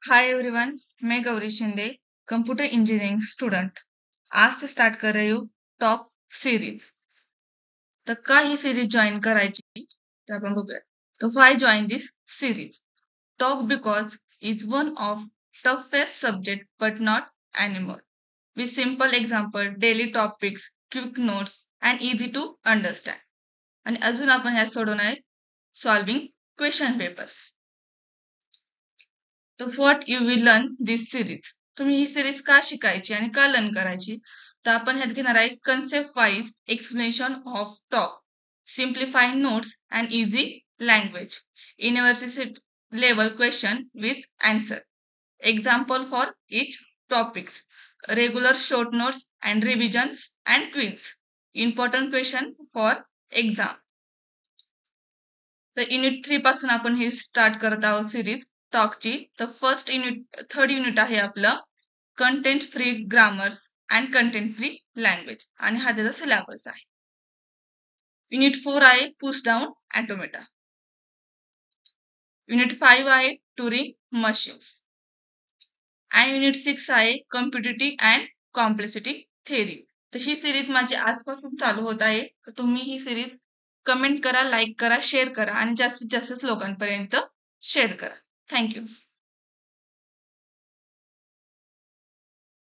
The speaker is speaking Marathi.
हाय एवरीवन, मैं Gauri Shinde, computer engineering student. आज से स्टार्ट कर रही हूँ टॉक सिरीज। तर का ही सिरीज जॉईन करायची ते आपण बघूया. तर why join this series? TOC because is one of toughest subject but not anymore. With simple example, daily topics, quick notes and easy to understand. आणि अजून आपण ह्यात सोडवणार आहे सॉल्विंग क्वेश्चन पेपर्स. तर what you will learn this series. तुम्ही ही सिरीज का शिकायची आणि का लर्न करायची? तर आपण ह्यात घेणार आहे concept wise explanation of TOC, simplifying notes and easy language, university level question with answer, example for each topics, regular short notes and revisions and quiz, important question for exam. तर युनिट 3 पासून आपण हे स्टार्ट करत आहोत सिरीज टॉकची. तर थर्ड युनिट आहे आपलं content free grammars and content free language आणि हा त्याचा सिलेबस आहे. युनिट 4 आहे पुश डाऊन ऑटोमेटा. युनिट 5 आहे ट्युरिंग मशीन्स आणि युनिट 6 आहे कॉम्पिटिटिव्ह अँड कॉम्प्लेक्सिटी थेअरी. तर ही सिरीज माझी आजपासून चालू होत आहे. तर तुम्ही ही सिरीज कमेंट करा, लाईक करा, शेअर करा आणि जास्तीत जास्त लोकांपर्यंत शेअर करा. थँक्यू.